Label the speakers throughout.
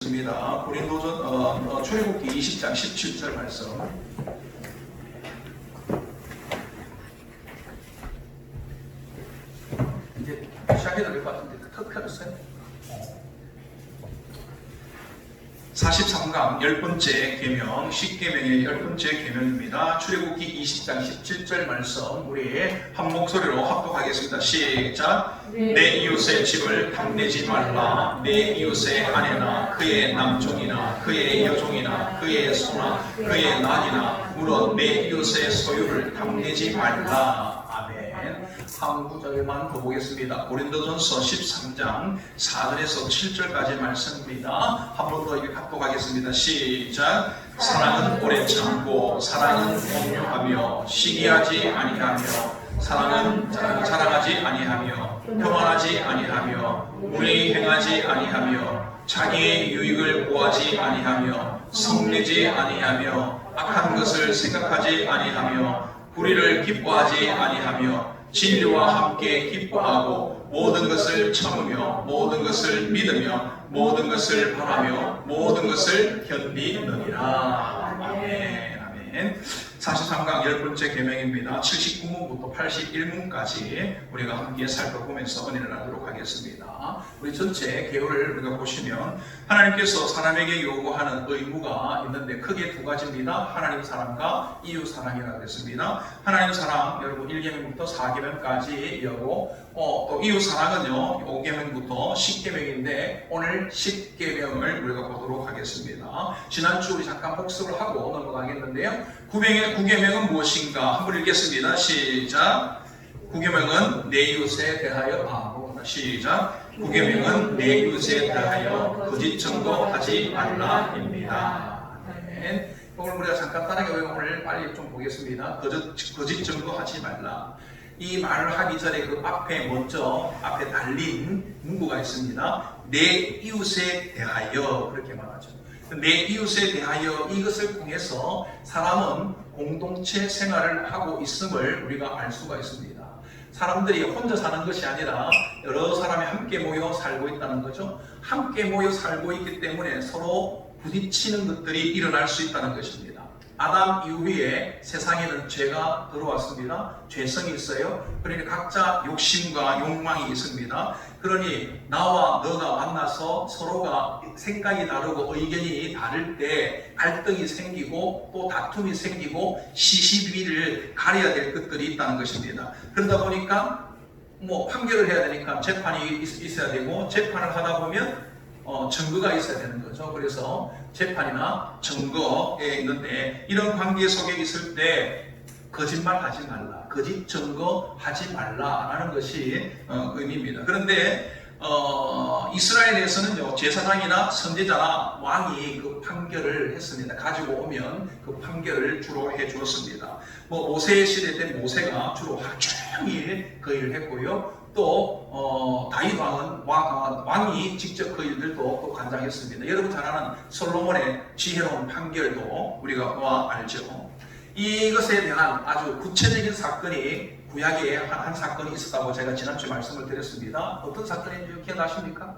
Speaker 1: 보겠습니다. 고린도전 출애굽기 20장 17절 말씀. 이제 시작해도 될 것 같은데 턱 펴졌어요? 43강 10번째 계명, 10계명의 10번째 계명입니다. 출애굽기 20장 17절 말씀 우리 한 목소리로 합독하겠습니다. 시작! 내 이웃의 집을 탐내지 말라. 내 이웃의 아내나 그의 남종이나 그의 여종이나 그의 소나 그의 낙이나 물어 내 이웃의 소유를 탐내지 말라. 아멘. 한 구절만 더 보겠습니다. 고린도전서 13장 4절에서 7절까지 말씀입니다. 한 번 더 이렇게 합독하겠습니다. 시작! 사랑은 오래 참고 사랑은 온유하며 시기하지 아니하며 사랑은 자랑하지 아니하며 교만하지 아니하며 우리 행하지 아니하며 자기의 유익을 구하지 아니하며 성내지 아니하며 악한 것을 생각하지 아니하며 불의를 기뻐하지 아니하며 진리와 함께 기뻐하고 모든 것을 참으며 모든 것을 믿으며 모든 것을 바라며 모든 것을 견디느니라. 아멘. 아멘. 43강 10번째 계명입니다. 79문부터 81문까지 우리가 함께 살펴보면서 은혜를 나누도록 하겠습니다. 우리 전체 개요를 우리가 보시면 하나님께서 사람에게 요구하는 의무가 있는데 크게 두 가지입니다. 하나님 사랑과 이웃 사랑이라고 했습니다. 하나님 사랑 여러분 1계명부터 4계명까지 여고 또 이웃 사랑은요 5계명부터 10계명인데 오늘 10계명을 우리가 보도록 하겠습니다. 지난주 우리 잠깐 복습을 하고 넘어가겠는데요. 9계명은 무엇인가 한번 읽겠습니다. 시작! 9계명은 내 이웃에 대하여 시작! 9계명은 내 이웃에 대하여 거짓 증거하지 말라입니다. 네. 오늘 우리가 잠깐 다르게 오늘 빨리 좀 보겠습니다. 거짓 증거하지 말라. 이 말을 하기 전에 그 앞에 달린 문구가 있습니다. 내 이웃에 대하여 그렇게 말하죠. 내 이웃에 대하여 이것을 통해서 사람은 공동체 생활을 하고 있음을 우리가 알 수가 있습니다. 사람들이 혼자 사는 것이 아니라 여러 사람이 함께 모여 살고 있다는 거죠. 함께 모여 살고 있기 때문에 서로 부딪히는 것들이 일어날 수 있다는 것입니다. 아담 이후에 세상에는 죄가 들어왔습니다. 죄성이 있어요. 그러니 각자 욕심과 욕망이 있습니다. 그러니 나와 너가 만나서 서로가 생각이 다르고 의견이 다를 때 갈등이 생기고 또 다툼이 생기고 시시비비를 가려야 될 것들이 있다는 것입니다. 그러다 보니까 판결을 해야 되니까 재판이 있어야 되고 재판을 하다 보면 증거가 있어야 되는 거죠. 그래서 재판이나 증거에 있는데 이런 관계 속에 있을 때 거짓말 하지 말라, 거짓 증거하지 말라라는 것이 의미입니다. 그런데 이스라엘에서는요 제사장이나 선지자나 왕이 그 판결을 했습니다. 가지고 오면 그 판결을 주로 해 주었습니다. 모세 시대 때 모세가 주로 하루 종일 그 일을 했고요. 또 다윗 왕이 직접 그 일들도 또 관장했습니다. 여러분 잘 아는 솔로몬의 지혜로운 판결도 우리가 알죠. 이것에 대한 아주 구체적인 사건이 구약에 한 사건이 있었다고 제가 지난주에 말씀을 드렸습니다. 어떤 사건인지 기억나십니까?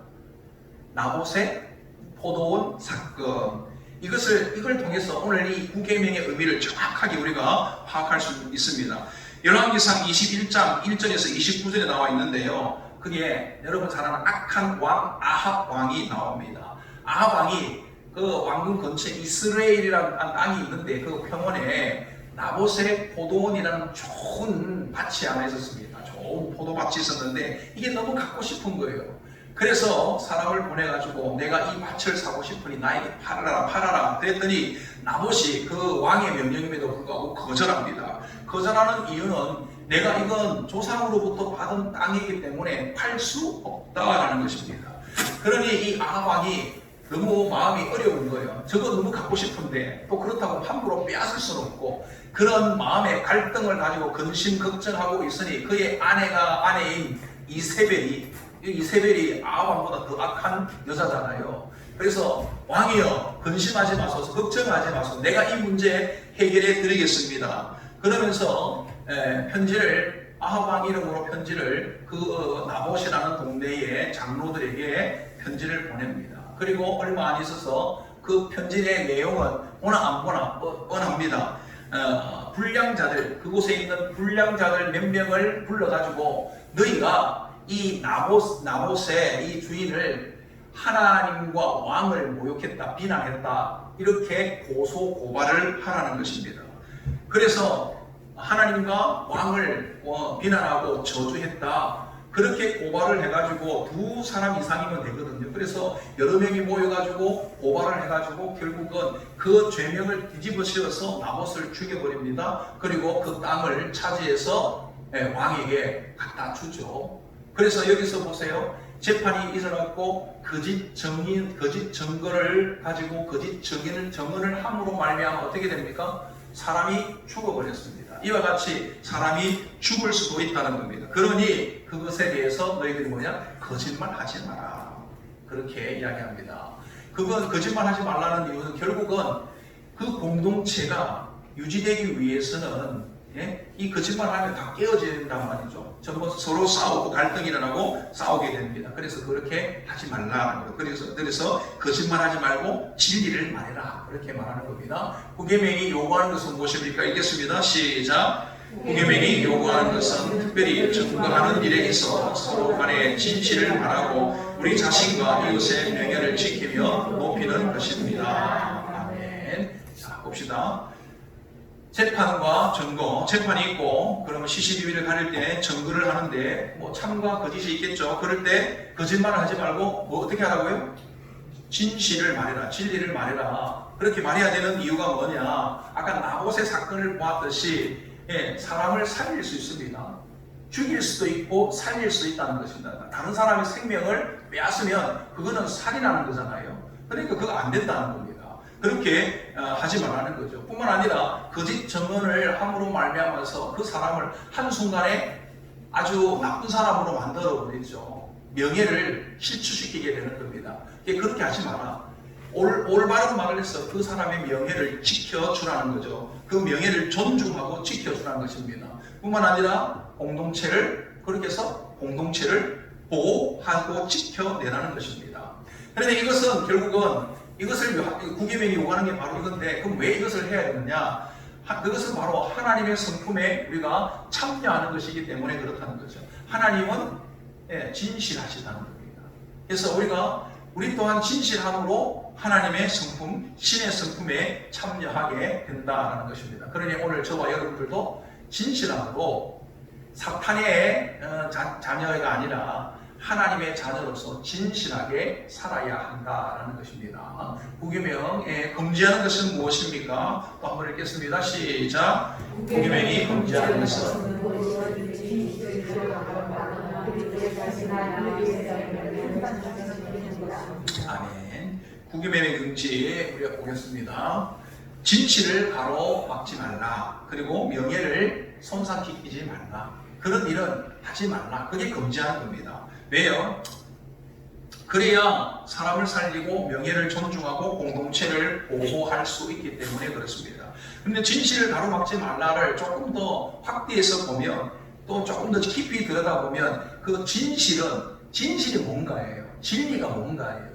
Speaker 1: 나봇의 포도원 사건. 이걸 통해서 오늘 이 9계명의 의미를 정확하게 우리가 파악할 수 있습니다. 열왕기상 21장 1절에서 29절에 나와 있는데요. 그게 여러분 잘 아는 악한 왕 아합 왕이 나옵니다. 아합 왕이 그 왕궁 근처에 이스라엘이라는 땅이 있는데 그 평원에 나봇의 포도원이라는 좋은 밭이 하나 있었습니다. 좋은 포도밭이 있었는데 이게 너무 갖고 싶은 거예요. 그래서 사람을 보내가지고 내가 이 밭을 사고 싶으니 나에게 팔아라 그랬더니 나봇이 그 왕의 명령임에도 불구하고 거절합니다. 거절하는 이유는 내가 이건 조상으로부터 받은 땅이기 때문에 팔 수 없다라는 것입니다. 그러니 이 아합 왕이 너무 마음이 어려운 거예요. 저거 너무 갖고 싶은데 또 그렇다고 함부로 빼앗을 수는 없고 그런 마음의 갈등을 가지고 근심 걱정하고 있으니 그의 아내인 이세벨이 아합 왕보다 더 악한 여자잖아요. 그래서 왕이여 근심하지 마소서 걱정하지 마소서 내가 이 문제 해결해 드리겠습니다. 그러면서 편지를 아합 왕 이름으로 편지를 그 나봇이라는 동네의 장로들에게 편지를 보냅니다. 그리고 얼마 안 있어서 그 편지의 내용은 보나 안 보나 뻔합니다. 불량자들, 그곳에 있는 불량자들 몇 명을 불러가지고 너희가 이 나봇의 이 주인을 하나님과 왕을 모욕했다, 비난했다, 이렇게 고소 고발을 하라는 것입니다. 그래서 하나님과 왕을 비난하고 저주했다, 그렇게 고발을 해가지고 2사람 이상이면 되거든요. 그래서 여러 명이 모여가지고 고발을 해가지고 결국은 그 죄명을 뒤집어 씌워서 나봇을 죽여버립니다. 그리고 그 땅을 차지해서 왕에게 갖다 주죠. 그래서 여기서 보세요. 재판이 일어났고 거짓 증거를 가지고 거짓 증언을 함으로 말미암아 어떻게 됩니까? 사람이 죽어버렸습니다. 이와 같이 사람이 죽을 수도 있다는 겁니다. 그러니 그것에 대해서 너희들이 뭐냐? 거짓말하지 마라, 그렇게 이야기합니다. 그건 거짓말하지 말라는 이유는 결국은 그 공동체가 유지되기 위해서는 이 거짓말하면 다 깨어져야 된단 말이죠. 전부 서로 싸우고 갈등이 일어나고 싸우게 됩니다. 그래서 그렇게 하지 말라는 거예요. 그래서 거짓말하지 말고 진리를 말해라, 그렇게 말하는 겁니다. 구계명이 요구하는 것은 무엇입니까? 읽겠습니다. 시작. 구계명이 요구하는 것은 특별히 증거하는 일에 있어 서로 간에 진실을 말하고 우리 자신과 이웃의 명예를 지키며 높이는 것입니다. 아멘. 자, 봅시다. 재판과 증거, 재판이 있고 그러면 CCTV를 가릴 때 증거를 하는데 뭐 참과 거짓이 있겠죠. 그럴 때 거짓말을 하지 말고 뭐 어떻게 하라고요? 진실을 말해라, 진리를 말해라. 그렇게 말해야 되는 이유가 뭐냐? 아까 나봇의 사건을 보았듯이 사람을 살릴 수 있습니다. 죽일 수도 있고 살릴 수 있다는 것입니다. 다른 사람의 생명을 빼앗으면 그거는 살인하는 거잖아요. 그러니까 그거 안 된다는 겁니다. 그렇게 하지 말라는 거죠. 뿐만 아니라 거짓 증언을 함으로 말미암아서 그 사람을 한순간에 아주 나쁜 사람으로 만들어 버리죠. 명예를 실추시키게 되는 겁니다. 그렇게 하지 마라. 올바른 말을 해서 그 사람의 명예를 지켜주라는 거죠. 그 명예를 존중하고 지켜주라는 것입니다. 뿐만 아니라 공동체를, 그렇게 해서 공동체를 보호하고 지켜내라는 것입니다. 그런데 이것은 결국은 이것을 구계명이 요구하는 게 바로 이건데, 그럼 왜 이것을 해야 되느냐? 그것은 바로 하나님의 성품에 우리가 참여하는 것이기 때문에 그렇다는 거죠. 하나님은 진실하시다는 겁니다. 그래서 우리 또한 진실함으로 하나님의 성품, 신의 성품에 참여하게 된다는 것입니다. 그러니 오늘 저와 여러분들도 진실함으로 사탄의 자녀가 아니라 하나님의 자녀로서 진실하게 살아야 한다는 것입니다. 구계명에 금지하는 것은 무엇입니까? 또 한번 읽겠습니다. 시작. 구계명이 금지하는 것은 아멘. 구계명의 금지 우리가 보겠습니다. 진실을 가로막지 말라. 그리고 명예를 손상시키지 말라. 그런 일은 하지 말라. 그게 금지하는 겁니다. 왜요? 그래야 사람을 살리고 명예를 존중하고 공동체를 보호할 수 있기 때문에 그렇습니다. 그런데 진실을 가로막지 말라를 조금 더 확대해서 보면, 또 조금 더 깊이 들여다보면 그 진실이 뭔가예요. 진리가 뭔가예요.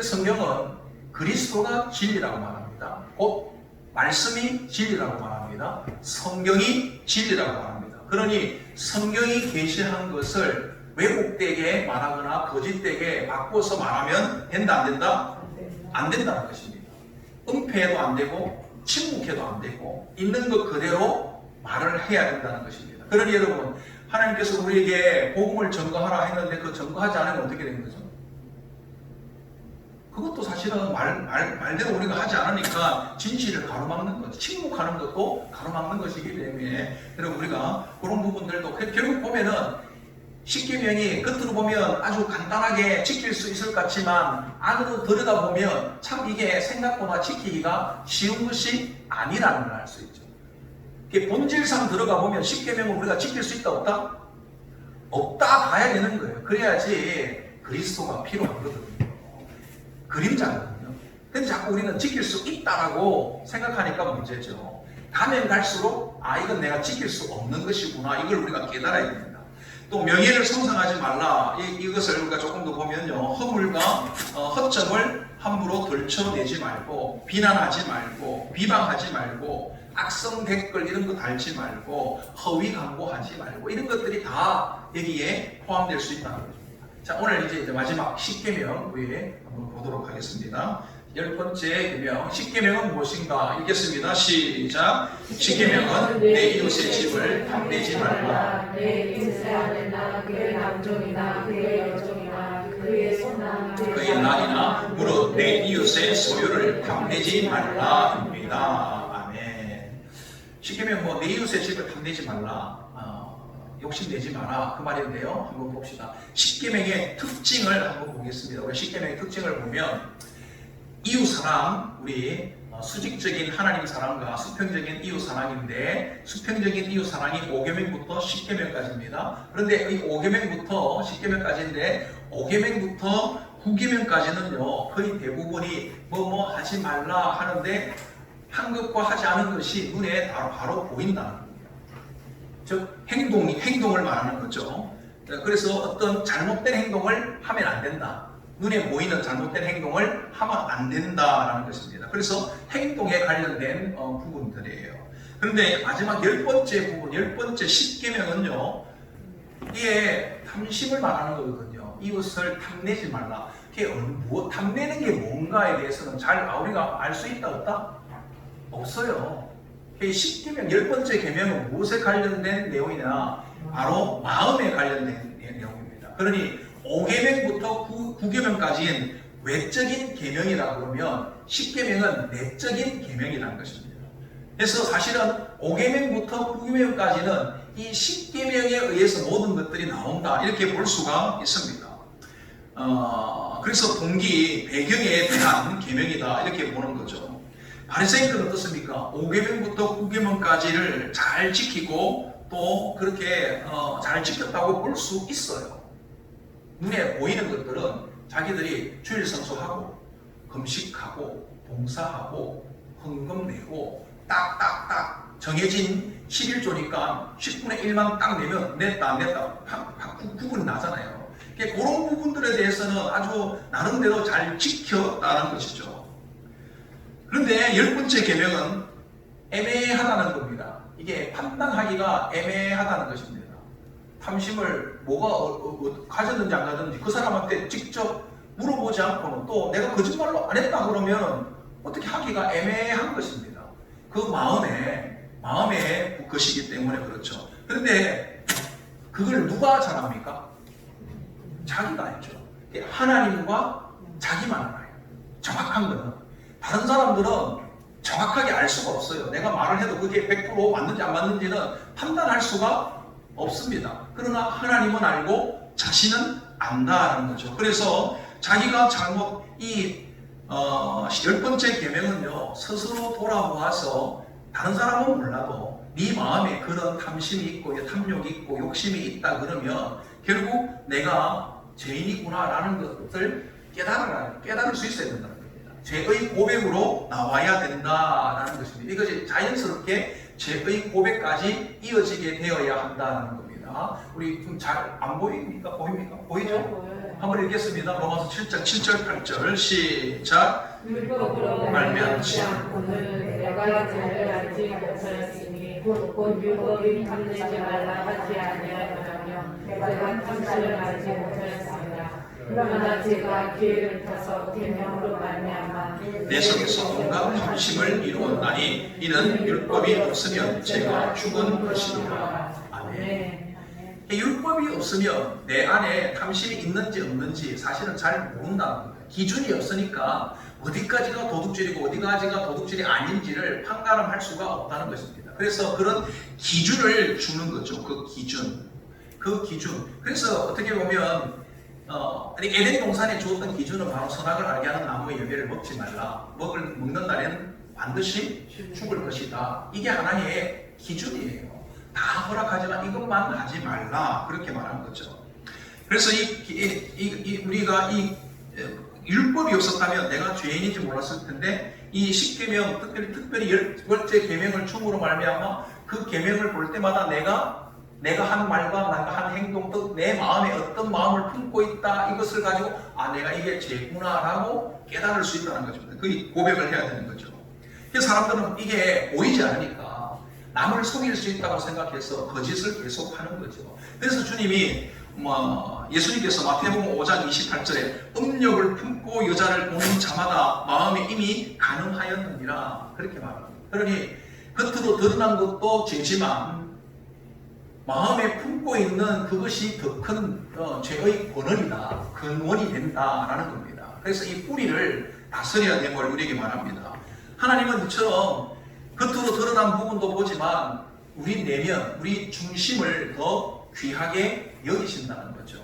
Speaker 1: 성경은 그리스도가 진리라고 말합니다. 곧 말씀이 진리라고 말합니다. 성경이 진리라고 말합니다. 그러니 성경이 계시한 것을 왜곡되게 말하거나 거짓되게 바꿔서 말하면 된다, 안 된다? 안 된다는 것입니다. 은폐해도 안 되고 침묵해도 안 되고 있는 것 그대로 말을 해야 된다는 것입니다. 그러니 여러분, 하나님께서 우리에게 복음을 전거하라 했는데 그 전거하지 않으면 어떻게 되는 거죠? 그것도 사실은 말대로 우리가 하지 않으니까 진실을 가로막는 것, 침묵하는 것도 가로막는 것이기 때문에 여러분, 우리가 그런 부분들도 결국 보면은 십계명이 겉으로 보면 아주 간단하게 지킬 수 있을 것 같지만 안으로 들여다보면 참 이게 생각보다 지키기가 쉬운 것이 아니라는 걸 알 수 있죠. 본질상 들어가 보면 십계명을 우리가 지킬 수 있다 없다? 없다 봐야 되는 거예요. 그래야지 그리스도가 필요하거든요. 그림자거든요. 근데 자꾸 우리는 지킬 수 있다라고 생각하니까 문제죠. 가면 갈수록 이건 내가 지킬 수 없는 것이구나, 이걸 우리가 깨달아야 됩니다. 또 명예를 손상하지 말라. 이것을 우리가 조금 더 보면요, 허물과 허점을 함부로 들춰내지 말고, 비난하지 말고, 비방하지 말고, 악성 댓글 이런 거 달지 말고, 허위 광고하지 말고, 이런 것들이 다 여기에 포함될 수 있다는 것입니다. 자, 오늘 이제 마지막 10계명 우리 한번 보도록 하겠습니다. 10번째 계명, 10계명은 무엇인가? 읽겠습니다. 시작. 10계명은 내 이웃의 집을 탐내지 말라.
Speaker 2: 내 이웃의 아내나 그의 남종이나 그의 여종이나 그의 소나
Speaker 1: 그의 날이나 무릇 내 이웃의 소유를 탐내지 말라입니다. 아멘. 10계명 내 이웃의 집을 탐내지 말라. 욕심내지 마라 그 말인데요. 한번 봅시다. 10계명의 특징을 한번 보겠습니다. 우리 10계명의 특징을 보면 이웃사랑, 우리 수직적인 하나님 사랑과 수평적인 이웃사랑인데, 수평적인 이웃사랑이 5계명부터 10계명까지입니다. 그런데 이 5계명부터 10계명까지인데 5계명부터 9계명까지는요 거의 대부분이 뭐 하지 말라 하는데 한 것과 하지 않은 것이 눈에 바로 보인다는 겁니다. 즉 행동을 말하는 거죠. 그래서 어떤 잘못된 행동을 하면 안 된다. 눈에 보이는 잘못된 행동을 하면 안 된다라는 것입니다. 그래서 행동에 관련된 부분들이에요. 그런데 마지막 10번째 부분, 10번째 10계명은요, 이게 탐심을 말하는 거거든요. 이웃을 탐내지 말라. 이게 탐내는 게 뭔가에 대해서는 우리가 알 수 있다 없다? 없어요. 10계명 10번째 계명은 무엇에 관련된 내용이냐? 바로 마음에 관련된 내용입니다. 그러니 5계명부터 9계명까지는 외적인 계명이라고 그러면 10계명은 내적인 계명이라는 것입니다. 그래서 사실은 5계명부터 9계명까지는 이 10계명에 의해서 모든 것들이 나온다 이렇게 볼 수가 있습니다. 그래서 동기, 배경에 대한 계명이다 이렇게 보는 거죠. 바리새인들은 어떻습니까? 5계명부터 9계명까지를 잘 지키고 또 그렇게 잘 지켰다고 볼 수 있어요. 눈에 보이는 것들은 자기들이 주일 성수하고 금식하고 봉사하고 헌금 내고 딱딱딱 정해진 11조니까 10분의 1만 딱 내면 냈다 안 냈다 구분이 나잖아요. 그런 부분들에 대해서는 아주 나름대로 잘 지켰다는 것이죠. 그런데 10번째 계명은 애매하다는 겁니다. 이게 판단하기가 애매하다는 것입니다. 탐심을 뭐가 가졌는지 안 가졌는지 그 사람한테 직접 물어보지 않고는 또 내가 거짓말로 안 했다 그러면 어떻게 하기가 애매한 것입니다. 그 마음의 것이기 때문에 그렇죠. 그런데 그걸 누가 잘합니까? 자기가 알죠. 하나님과 자기만 알아요. 정확한 거는. 다른 사람들은 정확하게 알 수가 없어요. 내가 말을 해도 그게 100% 맞는지 안 맞는지는 판단할 수가 없습니다. 그러나 하나님은 알고 자신은 안다는 거죠. 그래서 자기가 잘못 이 10번째 계명은요 스스로 돌아보아서 다른 사람은 몰라도 네 마음에 그런 탐심이 있고 탐욕이 있고 욕심이 있다 그러면 결국 내가 죄인이구나 라는 것을 깨달을 수 있어야 된다는 겁니다. 죄의 고백으로 나와야 된다라는 것입니다. 이것이 자연스럽게 죄의 고백까지 이어지게 되어야 한다는 겁니다. 우리 좀 잘 안 보입니까? 보입니까? 보이죠? 한번 읽겠습니다. 로마서 7장 7절 8절 시작.
Speaker 2: 율법으로 말미암지 않고는 내가 죄를 알지 못하였으니 곧 율법이 탐내지 말라 하지 아니하였으며 내가 탐심을 알지 못하였습니다. 그러나 제가 기회를 타서 계명으로 말미암아
Speaker 1: 내 속에서 온갖 탐심을 이루었나니 이는 율법이 없으면 제가 죽은 것이니라. 아멘. 율법이 없으면 내 안에 탐심이 있는지 없는지 사실은 잘 모른다는 겁니다. 기준이 없으니까 어디까지가 도둑질이고 어디까지가 도둑질이 아닌지를 판가름할 수가 없다는 것입니다. 그래서 그런 기준을 주는 거죠. 그 기준. 그래서 어떻게 보면 에덴 동산에 주었던 기준은 바로 선악을 알게 하는 나무의 열매를 먹지 말라. 먹는 날에는 반드시 죽을 것이다. 이게 하나님의 기준이에요. 다 허락하지만 이것만 하지 말라. 그렇게 말한 거죠. 그래서 우리가 이 율법이 없었다면 내가 죄인인지 몰랐을 텐데 이 10계명 특별히 10번째 계명을 춤으로 말미암아 그 계명을 볼 때마다 내가 내가 한 말과 내가 한 행동, 또 내 마음에 어떤 마음을 품고 있다, 이것을 가지고 내가 이게 죄구나라고 깨달을 수 있다는 것입니다. 그 고백을 해야 되는 거죠. 그래서 사람들은 이게 보이지 않으니까 남을 속일 수 있다고 생각해서 거짓을 계속하는 거죠. 그래서 주님이 예수님께서 마태복음 5장 28절에 음욕을 품고 여자를 보는 자마다 마음에 이미 간음하였느니라, 그렇게 말합니다. 그러니 겉으로 드러난 것도 죄지만 마음에 품고 있는 그것이 더 큰 죄의 근원이다, 근원이 된다라는 겁니다. 그래서 이 뿌리를 다스려야 되는 걸 우리에게 말합니다. 하나님은 이처럼 겉으로 드러난 부분도 보지만 우리 내면, 우리 중심을 더 귀하게 여기신다는 거죠.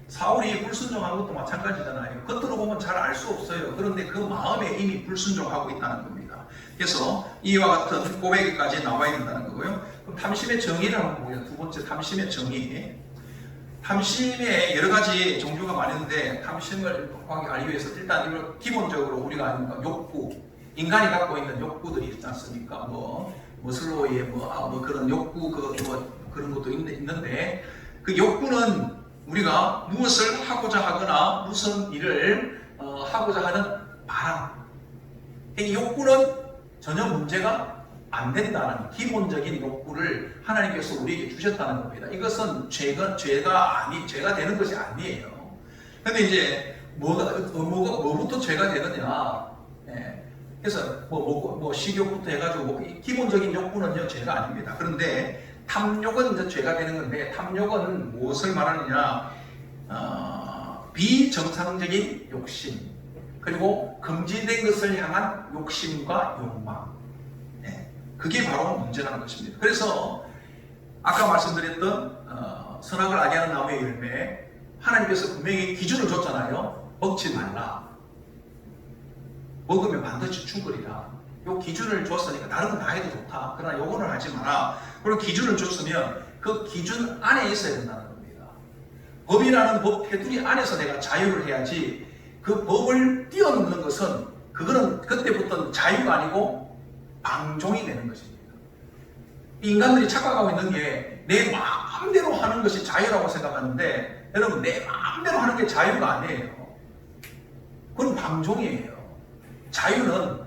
Speaker 1: 사울이 불순종한 것도 마찬가지잖아요. 겉으로 보면 잘 알 수 없어요. 그런데 그 마음에 이미 불순종하고 있다는 겁니다. 그래서 이와 같은 고백까지 나와야 된다는 거고요. 그럼 탐심의 정의를 한번 보겠습니다. 두 번째, 탐심의 정의. 탐심에 여러 가지 종류가 많은데 탐심을 알기 위해서 일단 이걸 기본적으로 우리가 아는 욕구, 인간이 갖고 있는 욕구들이 있지 않습니까? 머슬로우의 그런 욕구, 그런 것도 있는데, 그 욕구는 우리가 무엇을 하고자 하거나 무슨 일을 하고자 하는 바람. 이 욕구는 전혀 문제가 안 된다는 기본적인 욕구를 하나님께서 우리에게 주셨다는 겁니다. 이것은 죄가 되는 것이 아니에요. 근데 이제 뭐부터 죄가 되느냐? 그래서 식욕부터 해가지고 기본적인 욕구는요 죄가 아닙니다. 그런데 탐욕은 이제 죄가 되는 건데, 탐욕은 무엇을 말하느냐? 비정상적인 욕심, 그리고 금지된 것을 향한 욕심과 욕망. 그게 바로 문제라는 것입니다. 그래서 아까 말씀드렸던 선악을 알게 하는 나무의 열매, 하나님께서 분명히 기준을 줬잖아요. 먹지 말라. 먹으면 반드시 죽으리라. 요 기준을 줬으니까 다른 건 다 해도 좋다. 그러나 요거는 하지 마라. 그리고 기준을 줬으면 그 기준 안에 있어야 된다는 겁니다. 법이라는 법 테두리 안에서 내가 자유를 해야지, 그 법을 뛰어넘는 것은 그거는 그때부터는 자유가 아니고 방종이 되는 것입니다. 인간들이 착각하고 있는 게 내 마음대로 하는 것이 자유라고 생각하는데, 여러분, 내 마음대로 하는 게 자유가 아니에요. 그건 방종이에요. 자유는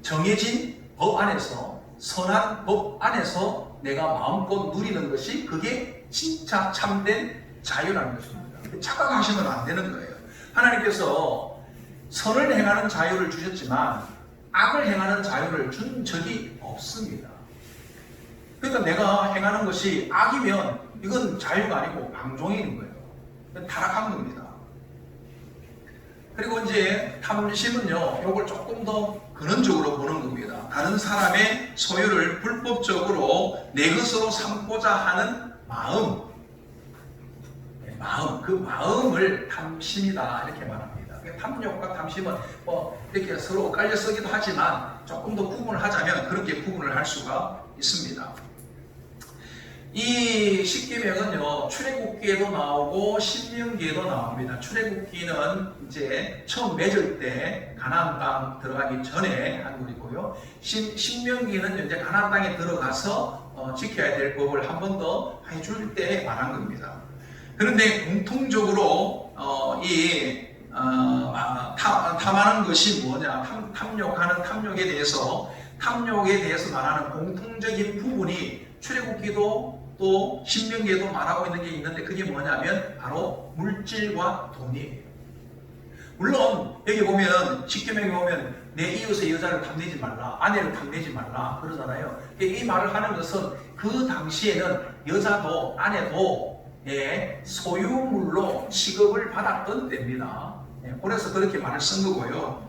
Speaker 1: 정해진 법 안에서, 선한 법 안에서 내가 마음껏 누리는 것이, 그게 진짜 참된 자유라는 것입니다. 착각하시면 안 되는 거예요. 하나님께서 선을 행하는 자유를 주셨지만 악을 행하는 자유를 준 적이 없습니다. 그러니까 내가 행하는 것이 악이면 이건 자유가 아니고 방종인 거예요. 타락한 겁니다. 그리고 이제 탐심은요, 이걸 조금 더 근원적으로 보는 겁니다. 다른 사람의 소유를 불법적으로 내 것으로 삼고자 하는 마음, 그 마음을 탐심이다, 이렇게 말합니다. 탐욕과 탐심은 이렇게 서로 깔려 쓰기도 하지만 조금 더 구분을 하자면 그렇게 구분을 할 수가 있습니다. 이 십계명은요, 출애굽기에도 나오고 신명기에도 나옵니다. 출애굽기는 이제 처음 맺을 때 가나안 땅 들어가기 전에 한 거이고요. 신명기는 이제 가나안 땅에 들어가서 지켜야 될 법을 한 번 더 해줄 때 말한 겁니다. 그런데 공통적으로 탐하는 것이 뭐냐, 탐욕하는 탐욕에 대해서 말하는 공통적인 부분이 출애굽기도 또 신명기에도 말하고 있는 게 있는데, 그게 뭐냐면 바로 물질과 돈이에요. 물론 여기 보면 십계명에 보면 내 이웃의 여자를 탐내지 말라, 아내를 탐내지 말라 그러잖아요. 이 말을 하는 것은 그 당시에는 여자도 아내도 소유물로 취급을 받았던 때입니다. 그래서 그렇게 말을 쓴 거고요.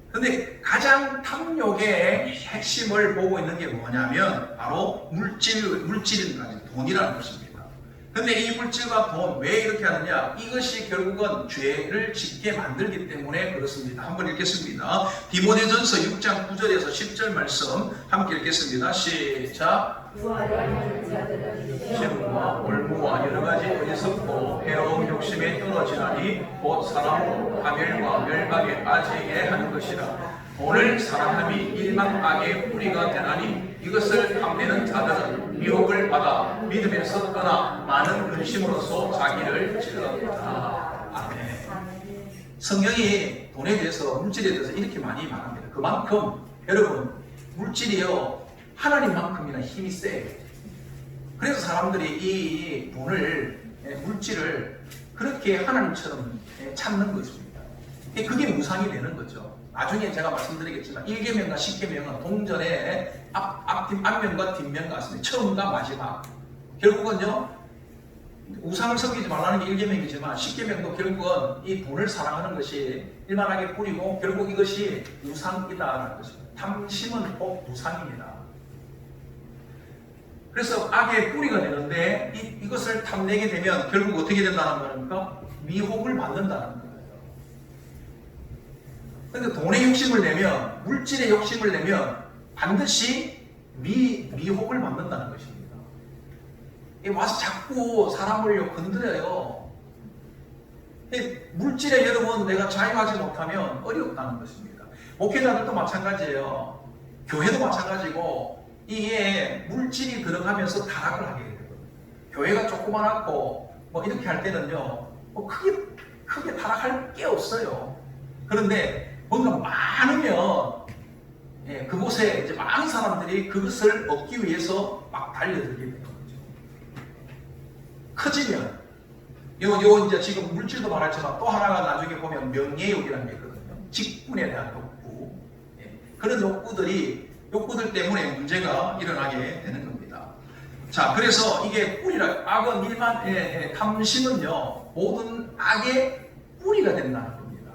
Speaker 1: 근데 가장 탐욕의 핵심을 보고 있는 게 뭐냐면 바로 물질이라는 돈이라는 것입니다. 근데 이 물질과 돈, 왜 이렇게 하느냐? 이것이 결국은 죄를 짓게 만들기 때문에 그렇습니다. 한번 읽겠습니다. 디모데전서 6장 9절에서 10절 말씀 함께 읽겠습니다. 시작.
Speaker 2: 부활하는 자들은
Speaker 1: 시험과 올무와 여러 가지 어리석고 해로운 욕심에 떨어지나니 곧 사람으로 파멸과 멸망에 빠지게 하는 것이라. 오늘 사랑함이 일만 악의 뿌리가 되나니 이것을 탐내는 자들은 미혹을 받아 믿음에 섰거나 많은 근심으로써 자기를 찔렀다. 아멘. 성경이 돈에 대해서, 물질에 대해서 이렇게 많이 말합니다. 그만큼 여러분, 물질이요 하나님만큼이나 힘이 세요. 그래서 사람들이 이 돈을, 물질을 그렇게 하나님처럼 찾는 것입니다. 그게 무상이 되는 거죠. 나중에 제가 말씀드리겠지만 1계명과 10계명은 동전의 앞면과 뒷면 같습니다. 처음과 마지막. 결국은요, 우상을 섬기지 말라는 게 1계명이지만 10계명도 결국은 이 돈을 사랑하는 것이 일만하게 뿌리고 결국 이것이 우상이다라는 것입니다. 탐심은 꼭 우상입니다. 그래서 악의 뿌리가 되는데 이것을 탐내게 되면 결국 어떻게 된다는 말입니까? 미혹을 받는다는 거예요. 그런데 돈의 욕심을 내면, 물질의 욕심을 내면 반드시 미혹을 받는다는 것입니다. 와서 자꾸 사람을 건드려요. 물질에 여러분 내가 자유하지 못하면 어렵다는 것입니다. 목회자들도 마찬가지예요. 교회도 마찬가지고 이게 물질이 들어가면서 타락을 하게 되거든요. 교회가 조그만하고 뭐 이렇게 할 때는요, 뭐 크게 타락할 게 없어요. 그런데 뭔가 많으면 그곳에 이제 많은 사람들이 그것을 얻기 위해서 막 달려들게 되는 거죠. 커지면 요 이제 지금 물질도 말했지만 또 하나가 나중에 보면 명예욕이라는 게 있거든요. 직분에 대한 욕구. 그런 욕구들 때문에 문제가 일어나게 되는 겁니다. 자, 그래서 이게 뿌리라. 악은 일반 탐심은요 모든 악의 뿌리가 된다는 겁니다.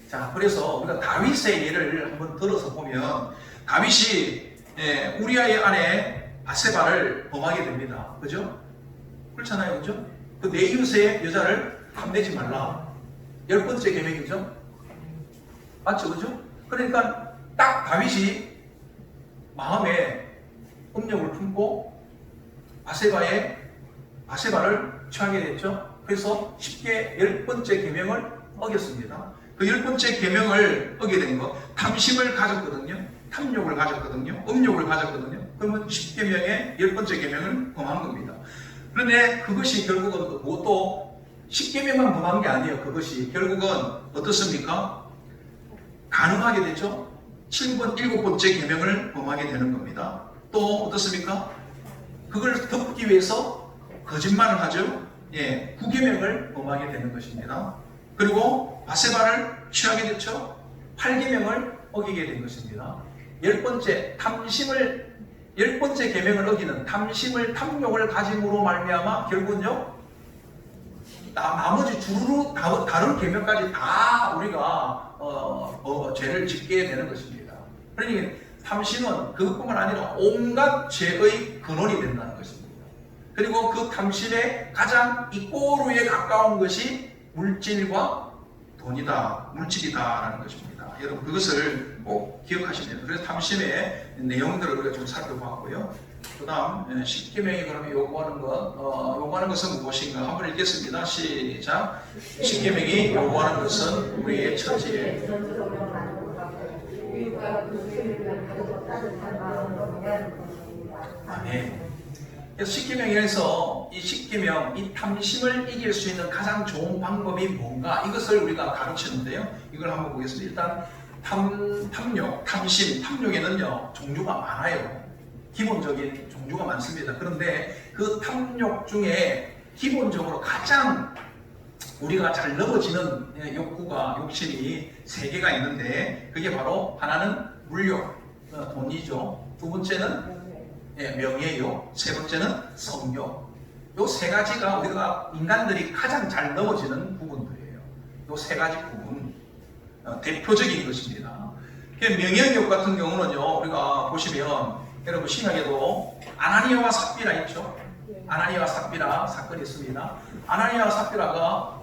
Speaker 1: 자, 그래서 우리가 다윗의 예를 한번 들어서 보면 다윗이 우리아의 아내 바세바를 범하게 됩니다. 그죠? 그렇잖아요, 그죠? 그 내 이웃의 여자를 탐내지 말라. 10번째 계명이죠. 맞죠, 그죠? 그러니까 딱 다윗이 마음에 음욕을 품고 바세바를 취하게 됐죠. 그래서 쉽게 10번째 계명을 어겼습니다. 그 10번째 계명을 어기게 된 거, 탐심을 가졌거든요. 탐욕을 가졌거든요. 음욕을 가졌거든요. 그러면 10계명의 10번째 계명을 범한 겁니다. 그런데 그것이 결국은 또 10계명만 범한 게 아니에요. 그것이 결국은 어떻습니까? 가능하게 되죠. 7번째 계명을 범하게 되는 겁니다. 또 어떻습니까? 그걸 덮기 위해서 거짓말을 하죠. 9계명을 범하게 되는 것입니다. 그리고 바세바를 취하게 됐죠. 8계명을 어기게 된 것입니다. 10번째 계명을 어기는 탐욕을 가짐으로 말미암아 결국은요 나머지 주로 다른 계명까지 다 우리가 죄를 짓게 되는 것입니다. 그러니 탐심은 그것뿐만 아니라 온갖 죄의 근원이 된다는 것입니다. 그리고 그 탐심의 가장 이 꼬루에 가까운 것이 물질과 돈이다, 물질이다라는 것입니다. 여러분 그것을 꼭 기억하시면 돼요. 그래서 탐심의 내용들을 우리가 좀 살펴봤고요. 그 다음 10계명이 그러면 요구하는 것은 무엇인가 한번 읽겠습니다. 시작. 10계명이 요구하는 것은 우리의 처지에 아멘. 그래서 10계명에서 이 10계명, 이 탐심을 이길 수 있는 가장 좋은 방법이 뭔가 이것을 우리가 가르치는데요. 이걸 한번 보겠습니다. 일단 탐욕, 탐심, 탐욕에는요 종류가 많아요. 기본적인 종류가 많습니다. 그런데 그 탐욕 중에 기본적으로 가장 우리가 잘 넘어지는 욕심이 3개가 있는데 그게 바로 하나는 물욕, 돈이죠. 두 번째는 명예욕, 세 번째는 성욕. 요 3가지가 우리가 인간들이 가장 잘 넘어지는 부분들이에요. 요 3가지 부분 대표적인 것입니다. 명예욕 같은 경우는요 우리가 보시면 여러분 신약에도 아나니아와 삽비라 있죠. 아나니아와 삽비라 사건이 있습니다. 아나니아와 삽비라가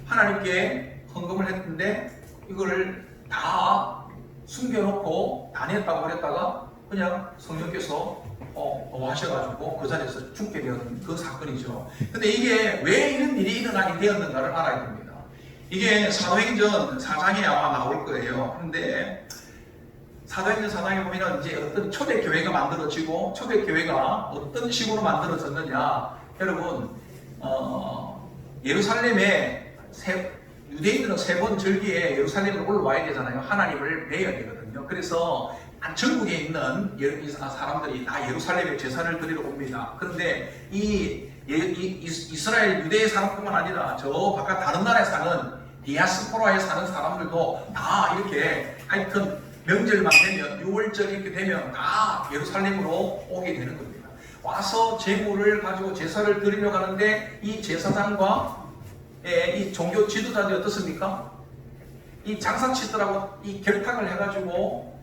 Speaker 1: 하나님께 헌금을 했는데 이거를 다 숨겨놓고 다녔다고 그랬다가 그냥 성령께서 하셔가지고 그 자리에서 죽게 되었던 그 사건이죠. 근데 이게 왜 이런 일이 일어나게 되었는가를 알아야 됩니다. 이게 사도행전 4장에 아마 나올 거예요. 그런데 사도행전 4장에 보면 이제 어떤 초대교회가 만들어지고 초대교회가 어떤 식으로 만들어졌느냐. 여러분, 예루살렘에 유대인들은 세 번 절기에 예루살렘에 올라와야 되잖아요. 하나님을 뵈야 되거든요. 그래서 전국에 있는 사람들이 다 예루살렘에 제사를 드리러 옵니다. 그런데 이스라엘 유대의 사람뿐만 아니라 저 바깥 다른 나라에 사는 디아스포라에 사는 사람들도 다 이렇게 하여튼 명절만 되면 6월절 이렇게 되면 다 예루살렘으로 오게 되는 겁니다. 와서 제물을 가지고 제사를 드리려 가는데 이 제사장과 이 종교 지도자들이 어떻습니까? 이 장사치들하고 이 결탁을 해가지고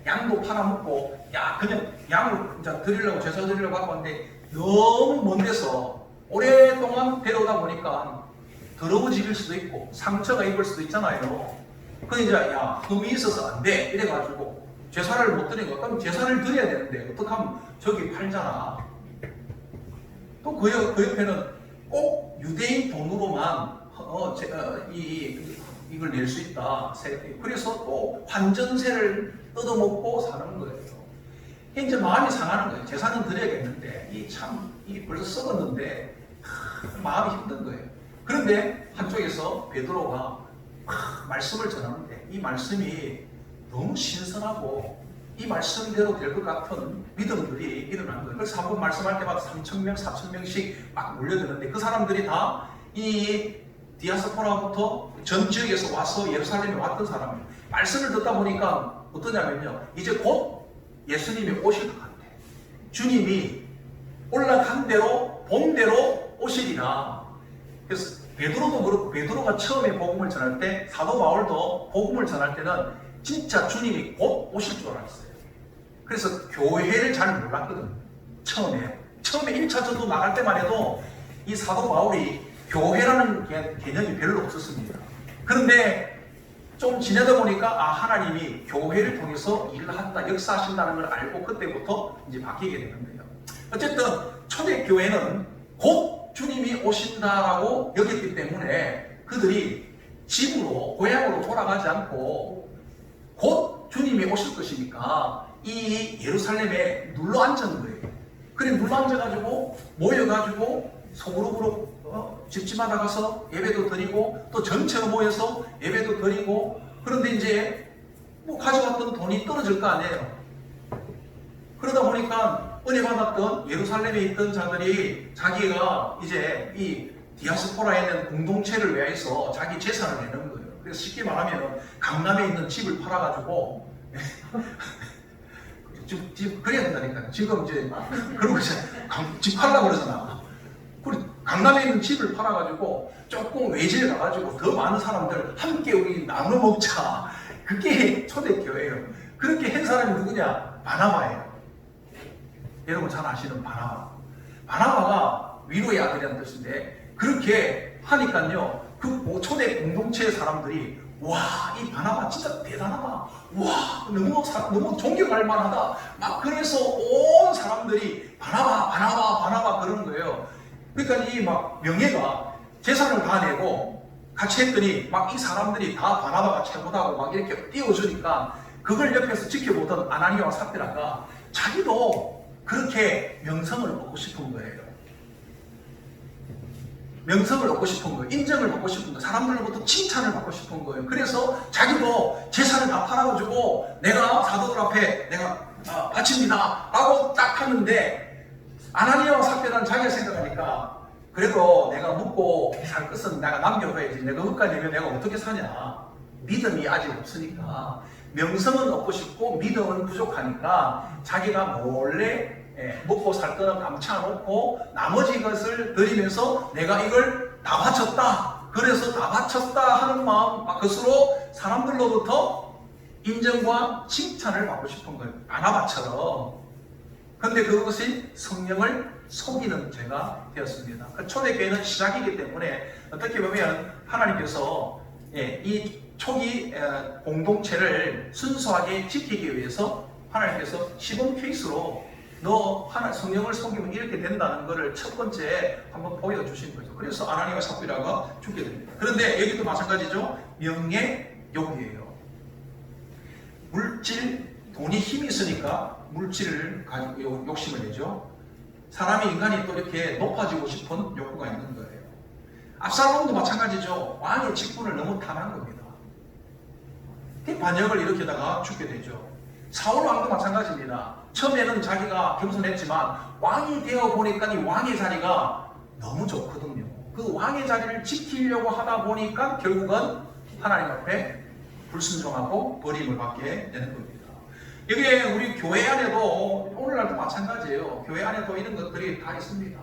Speaker 1: 양도 팔아먹고 그냥 양을 드리려고 제사 드리려고 하고 왔는데 너무 먼 데서 오랫동안 데려오다 보니까 더러워질 수도 있고 상처가 입을 수도 있잖아요. 그래서 이제 흠이 있어서 안 돼 이래가지고 제사를 못 드리는 거. 그럼 제사를 드려야 되는데 어떡하면 저기 팔잖아. 또 그 옆에는 꼭 유대인 돈으로만 이걸 낼 수 있다. 그래서 또 환전세를 뜯어먹고 사는 거예요. 이제 마음이 상하는 거예요. 제사는 드려야겠는데 이 벌써 썩었는데 마음이 힘든 거예요. 그런데 한쪽에서 베드로가 말씀을 전하는데 이 말씀이 너무 신선하고 이 말씀대로 될 것 같은 믿음들이 일어난 거예요. 그래서 한번 말씀할 때마다 3,000명, 4,000명씩 막 몰려드는데 그 사람들이 다 이 디아스포라부터 전 지역에서 와서 예루살렘에 왔던 사람이에요. 말씀을 듣다 보니까 어떠냐면요. 이제 곧 예수님이 오실 것 같아. 주님이 올라간 대로 본대로 오시리라. 그래서 베드로도 그렇고 베드로가 처음에 복음을 전할 때 사도 바울도 복음을 전할 때는 진짜 주님이 곧 오실 줄 알았어요. 그래서 교회를 잘 몰랐거든. 처음에 1차 전도 나갈 때만 해도 이 사도 바울이 교회라는 개념이 별로 없었습니다. 그런데 좀 지내다 보니까 하나님이 교회를 통해서 일을 한다, 역사하신다는 걸 알고 그때부터 이제 바뀌게 되는 거예요. 어쨌든 초대교회는 곧 주님이 오신다라고 여겼기 때문에 그들이 집으로 고향으로 돌아가지 않고 곧 주님이 오실 것이니까 이 예루살렘에 눌러 앉은 거예요. 그래 눌러 앉아가지고 모여가지고 소그룹으로 집집마다 가서 예배도 드리고 또 전체로 모여서 예배도 드리고 그런데 이제 뭐 가져왔던 돈이 떨어질 거 아니에요. 그러다 보니까 은혜 받았던 예루살렘에 있던 자들이 자기가 이제 이 디아스포라에 있는 공동체를 위해서 자기 재산을 내는 거예요. 그래서 쉽게 말하면 강남에 있는 집을 팔아가지고 집 그래야 된다니까. 지금 이제 그러고 이제 집 팔라고 그러잖아. 강남에 있는 집을 팔아가지고 조금 외지에 가가지고 더 많은 사람들 함께 우리 나눠 먹자. 그게 초대교회예요. 그렇게 한 사람이 누구냐? 바나바예요. 여러분 잘 아시는 바나바. 바나바가 위로의 아들이라는 뜻인데 그렇게 하니까요. 그 초대 공동체의 사람들이 와, 이 바나바 진짜 대단하다. 와, 너무 존경할 만하다. 막 그래서 온 사람들이 바나바 그러는 거예요. 그러니까 이 막 명예가 재산을 다 내고 같이 했더니 막 이 사람들이 다 바나바가 최고다고 막 이렇게 띄워주니까 그걸 옆에서 지켜보던 아나니아와 삽비라가 자기도 그렇게 명성을 얻고 싶은 거예요. 명성을 얻고 싶은 거예요. 인정을 받고 싶은 거예요. 사람들로부터 칭찬을 받고 싶은 거예요. 그래서 자기도 재산을 다 팔아가지고 내가 사도들 앞에 내가 바칩니다 라고 딱 하는데 아나니아와 삽비라는 자기가 생각하니까 그래도 내가 묵고 살 것은 내가 남겨둬야지. 내가 그까지 내면 내가 어떻게 사냐. 믿음이 아직 없으니까 명성은 얻고 싶고 믿음은 부족하니까 자기가 몰래 먹고 살 거는 감춰놓고 나머지 것을 드리면서 내가 이걸 다 바쳤다. 그래서 다 바쳤다 하는 마음 그것으로 사람들로부터 인정과 칭찬을 받고 싶은 거예요. 바나바처럼. 그런데 그것이 성령을 속이는 죄가 되었습니다. 초대교회는 시작이기 때문에 어떻게 보면 하나님께서 이 초기 공동체를 순수하게 지키기 위해서 하나님께서 시범 케이스로 너 하나 성령을 속이면 이렇게 된다는 것을 첫 번째 한번 보여주신 거죠. 그래서 아나니와 삽비라가 죽게 됩니다. 그런데 여기도 마찬가지죠. 명예 욕이에요. 물질, 돈이 힘이 있으니까 물질을 가지고 욕심을 내죠. 사람이 인간이 또 이렇게 높아지고 싶은 욕구가 있는 거예요. 압살롬도 마찬가지죠. 왕의 직분을 너무 탐한 겁니다. 반역을 일으키다가 죽게 되죠. 사울 왕도 마찬가지입니다. 처음에는 자기가 겸손했지만 왕이 되어 보니까 이 왕의 자리가 너무 좋거든요. 그 왕의 자리를 지키려고 하다 보니까 결국은 하나님 앞에 불순종하고 버림을 받게 되는 겁니다. 여기에 우리 교회 안에도 오늘날도 마찬가지예요. 교회 안에도 이런 것들이 다 있습니다.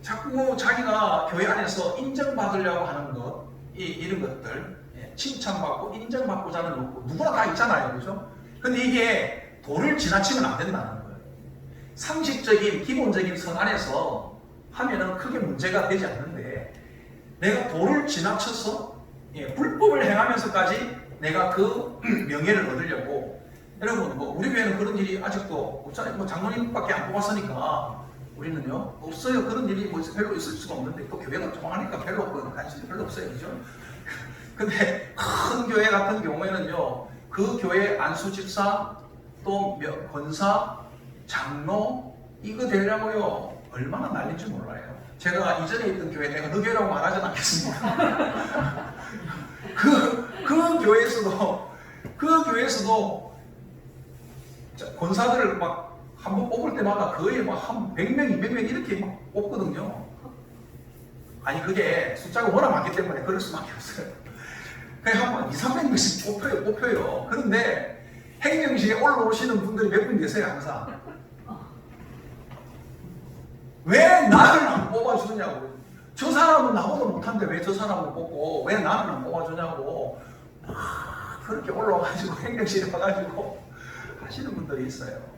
Speaker 1: 자꾸 자기가 교회 안에서 인정받으려고 하는 것, 이런 것들, 칭찬받고 인정받고자 하는 욕구, 누구나 다 있잖아요. 그죠? 근데 이게 도를 지나치면 안 된다는 거예요. 상식적인, 기본적인 선 안에서 하면은 크게 문제가 되지 않는데, 내가 도를 지나쳐서 불법을 행하면서까지 내가 그 명예를 얻으려고, 여러분, 우리 교회는 그런 일이 아직도 없잖아요. 장로님밖에 안 뽑았으니까 우리는요, 없어요. 그런 일이 별로 있을 수가 없는데, 또 교회가 조그마하니까 별로 관심이 별로 없어요. 그죠? 근데 큰 교회 같은 경우에는요, 그 교회 안수 집사, 또 권사, 장로, 이거 되려고요, 얼마나 난리인지 몰라요. 제가 이전에 있던 교회, 내가 너 교회라고 말하진 않겠습니다. 그 교회에서도 권사들을 막 한 번 뽑을 때마다 거의 막 한 100명, 200명 이렇게 막 뽑거든요. 아니, 그게 숫자가 워낙 많기 때문에 그럴 수밖에 없어요. 그냥 한 2, 300명씩 뽑혀요. 그런데 행정실에 올라오시는 분들이 몇 분 계세요, 항상. 왜 나를 안 뽑아주냐고. 저 사람은 나보다 못한데 왜 저 사람을 뽑고, 왜 나를 안 뽑아주냐고. 막 그렇게 올라와가지고 행정실에 와가지고 하시는 분들이 있어요.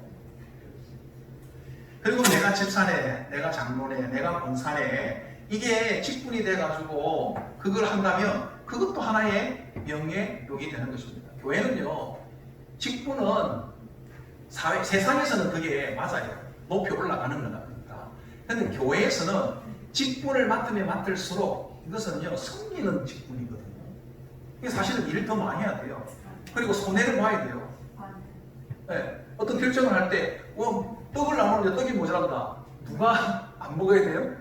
Speaker 1: 그리고 내가 집사네, 내가 장로네, 내가 권사네, 이게 직분이 돼가지고 그걸 한다면 그것도 하나의 명예욕이 되는 것입니다. 교회는요, 직분은 세상에서는 그게 맞아요. 높이 올라가는 거랍니다. 그런데 교회에서는 직분을 맡으면 맡을수록 이것은요, 섬기는 직분이거든요. 이게 사실은 일을 더 많이 해야 돼요. 그리고 손해를 봐야 돼요. 네, 어떤 결정을 할 때, 떡을 나누는데 떡이 모자란다. 누가 안 먹어야 돼요?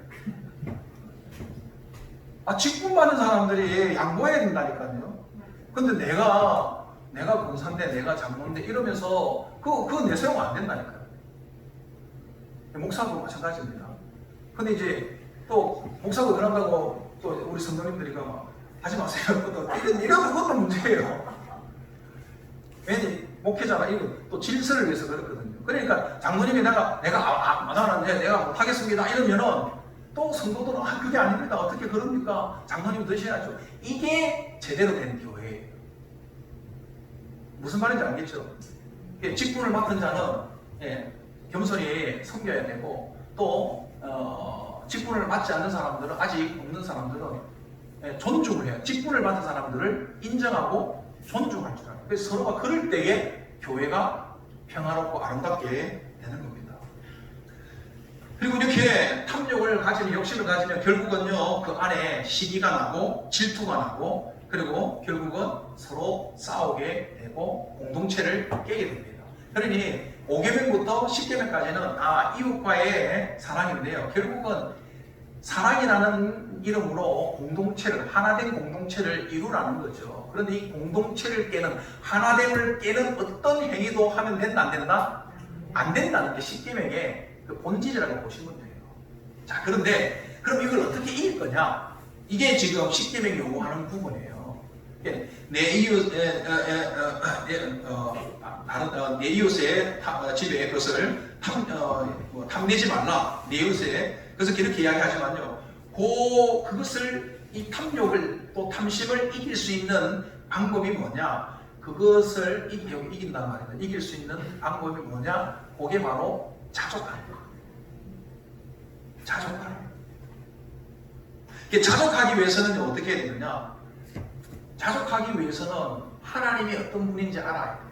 Speaker 1: 직분 받는 사람들이 양보해야 된다니까요. 근데 내가 권사인데, 내가 장로인데 이러면서 그거 내세우면 안 된다니까요. 목사도 마찬가지입니다. 근데 이제 또 목사도 그런다고 또 우리 성도님들이 막 하지 마세요. 이런 것도 문제예요. 왜냐, 목회자가 이거 또 질서를 위해서 그렇거든요. 그러니까 장로님이 내가 내가 못하겠습니다 이러면은 또 성도들은 그게 아닙니다. 어떻게 그럽니까? 장로님 드셔야죠. 이게 제대로 된 교회예요. 무슨 말인지 알겠죠? 직분을 맡은 자는 겸손히 섬겨야 되고, 또 직분을 맡지 않는 사람들은, 아직 없는 사람들은 존중을 해요. 직분을 맡은 사람들을 인정하고 존중할 줄 알아요. 그래서 서로가 그럴 때에 교회가 평화롭고 아름답게 되는 겁니다. 그리고 이렇게 탐욕을 가지면, 욕심을 가지면 결국은요, 그 안에 시기가 나고 질투가 나고, 그리고 결국은 서로 싸우게 되고 공동체를 깨게 됩니다. 그러니 5계명부터 10계명까지는 다 이웃과의 사랑인데요, 결국은 사랑이라는 이름으로 공동체를, 하나된 공동체를 이루라는 거죠. 그런데 이 공동체를 깨는, 하나됨을 깨는 어떤 행위도 하면 된다, 안 된다? 안 된다는 게 10계명의 그 본질이라고 보시면 돼요. 자, 그런데 그럼 이걸 어떻게 이길 거냐? 이게 지금 10계명이 요구하는 부분이에요. 내 이웃의 집에 그것을 탐내지 말라. 내 이웃의, 그래서 이렇게 이야기하지만요, 그것을, 이 탐욕을, 또 탐심을 이길 수 있는 방법이 뭐냐? 그것을 이긴단 말이에요. 이길 수 있는 방법이 뭐냐? 그게 바로 자족하는 거예요. 자족하는 거예요. 자족하기 위해서는 어떻게 해야 되느냐? 자족하기 위해서는 하나님이 어떤 분인지 알아야 돼요.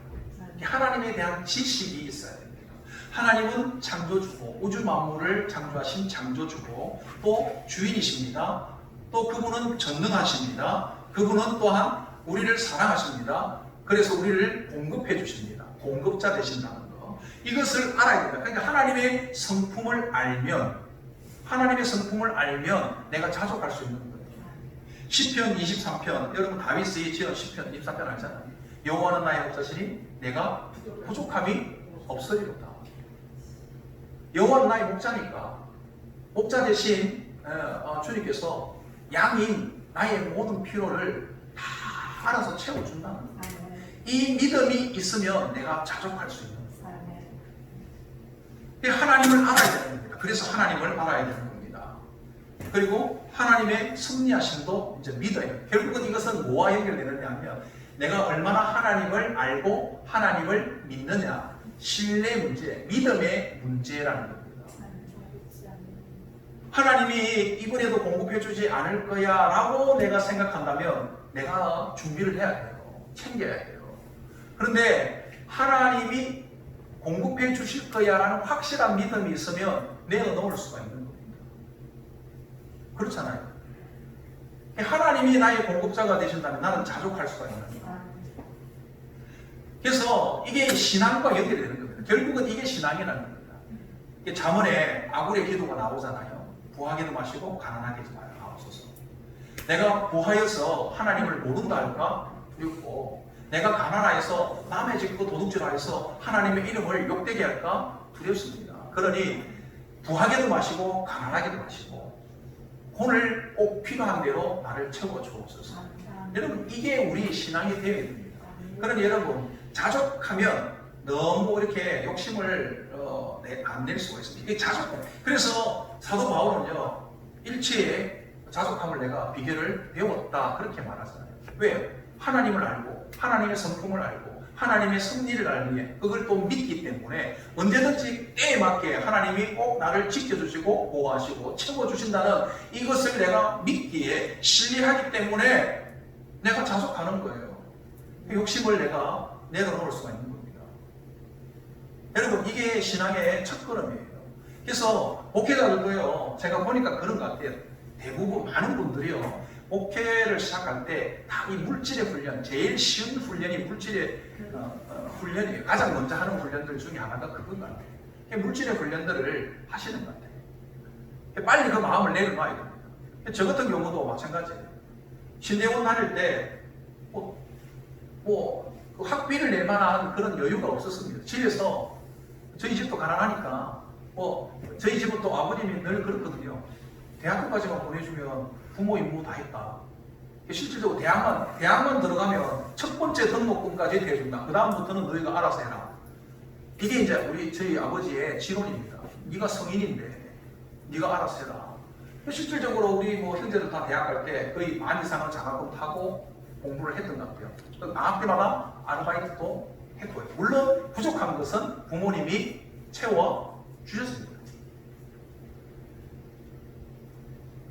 Speaker 1: 하나님에 대한 지식이 있어야 됩니다. 하나님은 창조주고 우주 만물을 창조하신 창조주고 또 주인이십니다. 또 그분은 전능하십니다. 그분은 또한 우리를 사랑하십니다. 그래서 우리를 공급해 주십니다. 공급자 되신다는 거. 이것을 알아야 됩니다. 그러니까 하나님의 성품을 알면 내가 자족할 수 있는 거예요. 시편 23편, 여러분 다윗이 지은 시편 23편 알잖아요. 여호와는 나의 목자시니 내가 부족함이 없으리로다. 여호와는 나의 목자니까 목자 대신 주님께서 양인 나의 모든 필요를 다 알아서 채워준다는 거예요. 이 믿음이 있으면 내가 자족할 수 있는 거예요. 하나님을 알아야 되는 겁니다. 그래서 하나님을 알아야 되는 겁니다. 그리고 하나님의 섭리하심도 이제 믿어야 돼요. 결국은 이것은 뭐와 연결되느냐 하면 내가 얼마나 하나님을 알고 하나님을 믿느냐, 신뢰 문제, 믿음의 문제라는 겁니다. 하나님이 이번에도 공급해 주지 않을 거야 라고 내가 생각한다면 내가 준비를 해야 돼요. 챙겨야 돼요. 그런데 하나님이 공급해 주실 거야 라는 확실한 믿음이 있으면 내어놓을 수가 있는 겁니다. 그렇잖아요. 하나님이 나의 공급자가 되신다면 나는 자족할 수가 있는 거예요. 그래서 이게 신앙과 연결이 되는 겁니다. 결국은 이게 신앙이라는 겁니다. 잠언에 아굴의 기도가 나오잖아요. 부하게도 마시고 가난하게 하옵소서. 내가 부하여서 하나님을 모른다 할까 두렵고, 내가 가난하여서 남의 짓고 도둑질하여서 하나님의 이름을 욕되게 할까 두렵습니다. 그러니 부하게도 마시고 가난하게도 마시고 오늘 꼭 필요한 대로 나를 채워 주옵소서. 여러분 이게 우리 신앙이 되어야 됩니다. 그러니 여러분 자족하면 너무 이렇게 욕심을 안 낼 수가 있습니다. 이게 자족함. 그래서 사도 바울은요 일체의 자족함을 내가 비결을 배웠다 그렇게 말하잖아요. 왜요? 하나님을 알고 하나님의 성품을 알고 하나님의 섭리를 알기에 그걸 또 믿기 때문에 언제든지 때에 맞게 하나님이 꼭 나를 지켜주시고 보호하시고 채워주신다는 이것을 내가 믿기에 신뢰하기 때문에 내가 자족하는 거예요. 욕심을 내가 내려놓을 수가 있는 겁니다. 여러분 이게 신앙의 첫걸음이에요. 그래서 목회자들도요 제가 보니까 그런 것 같아요. 대부분 많은 분들이요 목회를 시작할 때 다 이 물질의 훈련, 제일 쉬운 훈련이 물질의 훈련이에요. 가장 먼저 하는 훈련들 중에 하나가 그건 것 같아요. 물질의 훈련들을 하시는 것 같아요. 빨리 그 마음을 내려놔야 됩니다. 저 같은 경우도 마찬가지예요. 신대원 다닐 때 그 학비를 낼 만한 그런 여유가 없었습니다. 집에서 저희 집도 가난하니까 저희 집은 또 아버님이 늘 그렇거든요. 대학교까지만 보내주면 부모 임무 다 했다. 실질적으로 대학만 들어가면 첫 번째 등록금까지 대준다. 그 다음부터는 너희가 알아서 해라. 이게 이제 저희 아버지의 지론입니다. 네가 성인인데 네가 알아서 해라. 실질적으로 우리 형제들 다 대학 갈 때 거의 반 이상은 장학금 타고 공부를 했던 것 같아요. 방학 때마다 아르바이트도 했고요. 물론 부족한 것은 부모님이 채워 주셨습니다.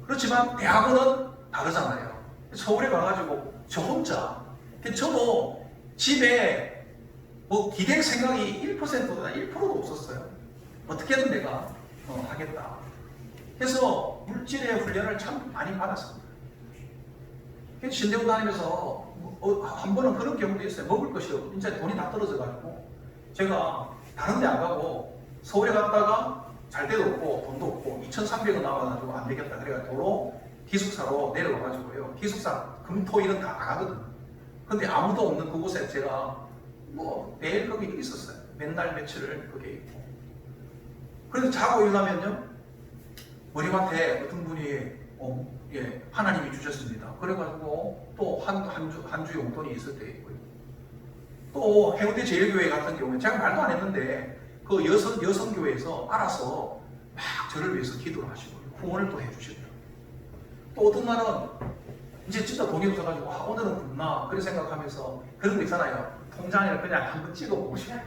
Speaker 1: 그렇지만 대학원은 다르잖아요. 서울에 가가지고 저 혼자, 저도 집에 기댈 생각이 1%보다 1%도 없었어요. 어떻게든 내가 하겠다. 그래서 물질의 훈련을 참 많이 받았습니다. 신대원 다니면서 한 번은 그런 경우도 있어요. 먹을 것이 없고 진짜 돈이 다 떨어져가지고 제가 다른 데 안 가고 서울에 갔다가 잘 데도 없고 돈도 없고 2,300원 나와가지고 안 되겠다 그래가지고 도로 기숙사로 내려와가지고요. 기숙사 금토일은 다 나가거든요. 근데 아무도 없는 그곳에 제가 매일 거기 있었어요. 맨날 며칠을 거기에 있고. 그래서 자고 일어나면요 머리맡에 어떤 분이 하나님이 주셨습니다. 그래가지고 또 한 주 용돈이 있을 때 있고요. 또 해운대 제일교회 같은 경우는 제가 말도 안 했는데 그 여성교회에서 알아서 막 저를 위해서 기도를 하시고 후원을 또 해주시더라고요. 또 어떤 날은 이제 진짜 돈이 없어가지고 오늘은 굶나 그렇게 생각하면서 그런 거 있잖아요. 통장에 그냥 한번 찍어보고 싶어요.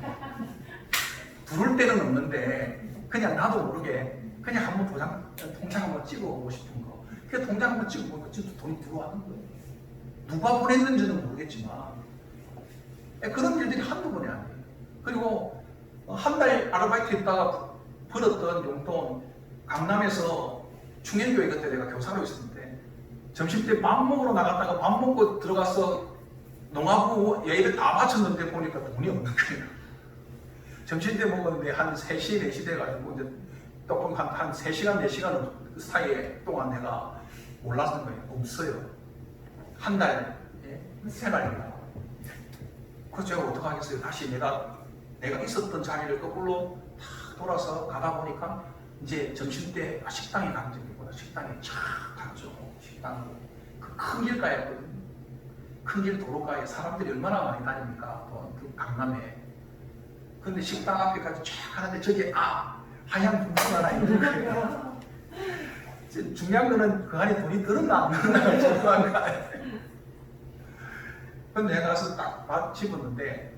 Speaker 1: 부를 때는 없는데 그냥 나도 모르게 그냥 한번 통장 한번 찍어보고 싶은 거. 그 통장 한번 찍어보니까 진짜 돈이 들어가는 거예요. 누가 보냈는지는 모르겠지만 그런 일들이 한두 번이 아니에요. 아르바이트 했다가 벌었던 용돈, 강남에서 충현교회 그때 내가 교사로 있었는데 점심 때 밥 먹으러 나갔다가 밥 먹고 들어가서 농하고 예의를 다 마쳤는데 보니까 돈이 없는 거예요. 점심 때 먹었는데 한 3시, 4시 돼가지고 이제 조금 한 3시간, 4시간 사이에 동안 내가 몰랐던 거예요. 없어요. 한 달 생활입니다. 그래서 제가 어떡하겠어요. 다시 내가 있었던 자리를 거꾸로 탁 돌아서 가다 보니까 이제 점심 때 식당에 가는 적이구나. 식당에 쫙 가죠. 식당 그 큰 길가였거든요. 큰 길 도로가에 사람들이 얼마나 많이 다닙니까? 그 강남에. 근데 식당 앞에까지 쫙 가는데 저기 하얀 분수 하나 있는 거예요. 중요한 거는 그 안에 돈이 들었나 안 들었나가 중요한 거 아니에요. 근데 내가 가서 딱 집었는데